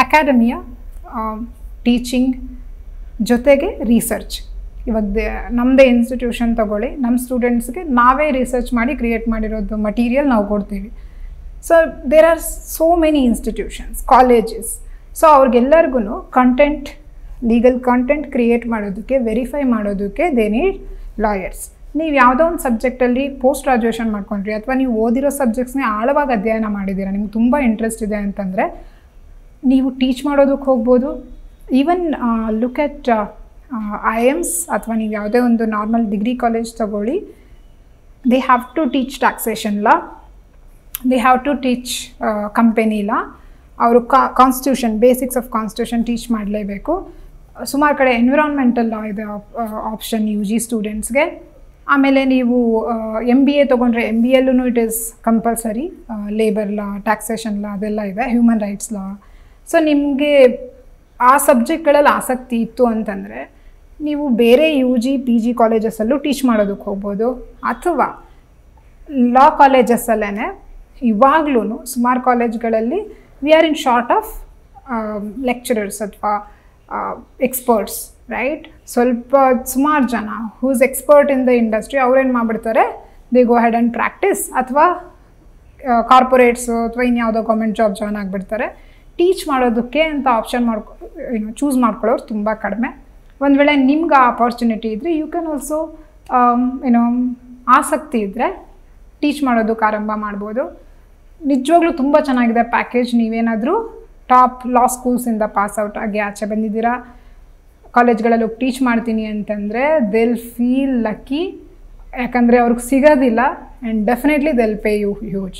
ಅಕಾಡೆಮಿಯ ಟೀಚಿಂಗ್ ಜೊತೆಗೆ ರಿಸರ್ಚ್. ಇವಾಗ ನಮ್ಮದೇ ಇನ್ಸ್ಟಿಟ್ಯೂಷನ್ ತೊಗೊಳ್ಳಿ, ನಮ್ಮ ಸ್ಟೂಡೆಂಟ್ಸ್ಗೆ ನಾವೇ ರಿಸರ್ಚ್ ಮಾಡಿ ಕ್ರಿಯೇಟ್ ಮಾಡಿರೋದು ಮಟೀರಿಯಲ್ ನಾವು ಕೊಡ್ತೀವಿ. So there are so many institutions, colleges. So ಅವ್ರಿಗೆಲ್ಲರಿಗೂ ಕಂಟೆಂಟ್, ಲೀಗಲ್ ಕಂಟೆಂಟ್ ಕ್ರಿಯೇಟ್ ಮಾಡೋದಕ್ಕೆ, ವೆರಿಫೈ ಮಾಡೋದಕ್ಕೆ ದೇ ನೀಡ್ ಲಾಯರ್ಸ್. ನೀವು ಯಾವುದೋ ಒಂದು ಸಬ್ಜೆಕ್ಟಲ್ಲಿ ಪೋಸ್ಟ್ ಗ್ರಾಜುಯೇಷನ್ ಮಾಡ್ಕೊಂಡ್ರಿ ಅಥವಾ ನೀವು ಓದಿರೋ ಸಬ್ಜೆಕ್ಟ್ಸ್ನೇ ಆಳವಾಗಿ ಅಧ್ಯಯನ ಮಾಡಿದ್ದೀರಾ, ನಿಮ್ಗೆ ತುಂಬ ಇಂಟ್ರೆಸ್ಟ್ ಇದೆ ಅಂತಂದರೆ ನೀವು ಟೀಚ್ ಮಾಡೋದಕ್ಕೆ ಹೋಗ್ಬೋದು. ಈವನ್ ಲುಕ್ ಎಟ್ IIMs ಅಥವಾ ನೀವು ಯಾವುದೇ ಒಂದು ನಾರ್ಮಲ್ ಡಿಗ್ರಿ ಕಾಲೇಜ್ ತೊಗೊಳ್ಳಿ, they have to teach taxation law, they have to teach company law. ಅವರು constitution, basics of constitution teach ಮಾಡಲೇಬೇಕು. ಸುಮಾರು ಕಡೆ ಎನ್ವಿರಾನ್ಮೆಂಟಲ್ ಲಾ ಇದೆ ಆಪ್ಷನ್ UG ಸ್ಟೂಡೆಂಟ್ಸ್ಗೆ. ಆಮೇಲೆ ನೀವು MBA ತೊಗೊಂಡ್ರೆ MBAಲ್ಲೂ it is compulsory. Labour law, taxation law ಅದೆಲ್ಲ ಇದೆ, ಹ್ಯೂಮನ್ ರೈಟ್ಸ್ ಲಾ. ಸೊ ನಿಮಗೆ ಆ ಸಬ್ಜೆಕ್ಟ್ಗಳಲ್ಲಿ ಆಸಕ್ತಿ ಇತ್ತು ಅಂತಂದರೆ ನೀವು ಬೇರೆ UG PG ಕಾಲೇಜಸಲ್ಲೂ ಟೀಚ್ ಮಾಡೋದಕ್ಕೆ ಹೋಗ್ಬೋದು. ಅಥವಾ ಲಾ ಕಾಲೇಜಸ್ಸಲ್ಲೇ ಇವಾಗ್ಲೂ ಸುಮಾರು ಕಾಲೇಜ್ಗಳಲ್ಲಿ we are in short of lecturers ಅಥವಾ ಎಕ್ಸ್ಪರ್ಟ್ಸ್, ರೈಟ್? ಸುಮಾರು ಜನ who's expert in the industry ಅವ್ರೇನು ಮಾಡಿಬಿಡ್ತಾರೆ, they go head and practice ಅಥವಾ ಕಾರ್ಪೊರೇಟ್ಸು ಅಥವಾ ಇನ್ಯಾವುದೋ ಗೌರ್ಮೆಂಟ್ ಜಾಬ್ ಜಾಯ್ನ್ ಆಗಿಬಿಡ್ತಾರೆ. ಟೀಚ್ ಮಾಡೋದಕ್ಕೆ ಅಂತ ಆಪ್ಷನ್ ಚೂಸ್ ಮಾಡ್ಕೊಳ್ಳೋರು ತುಂಬ ಕಡಿಮೆ. ಒಂದು ವೇಳೆ ನಿಮ್ಗೆ ಆ ಅಪಾರ್ಚುನಿಟಿ ಇದ್ದರೆ ಯು ಕ್ಯಾನ್ ಆಲ್ಸೋ ಆಸಕ್ತಿ ಇದ್ದರೆ ಟೀಚ್ ಮಾಡೋದಕ್ಕೆ ಆರಂಭ ಮಾಡ್ಬೋದು. ನಿಜವಾಗ್ಲೂ ತುಂಬ ಚೆನ್ನಾಗಿದೆ ಪ್ಯಾಕೇಜ್. ನೀವೇನಾದರೂ ಟಾಪ್ ಲಾ ಸ್ಕೂಲ್ಸಿಂದ ಪಾಸ್ಔಟ್ ಆಗಿ ಆಚೆ ಬಂದಿದ್ದೀರಾ, ಕಾಲೇಜ್ಗಳಲ್ಲಿ ಹೋಗಿ ಟೀಚ್ ಮಾಡ್ತೀನಿ ಅಂತಂದರೆ ದೆಲ್ ಫೀಲ್ ಲಕ್ಕಿ. ಯಾಕಂದರೆ ಅವ್ರಿಗೆ ಸಿಗೋದಿಲ್ಲ and definitely they'll pay you huge.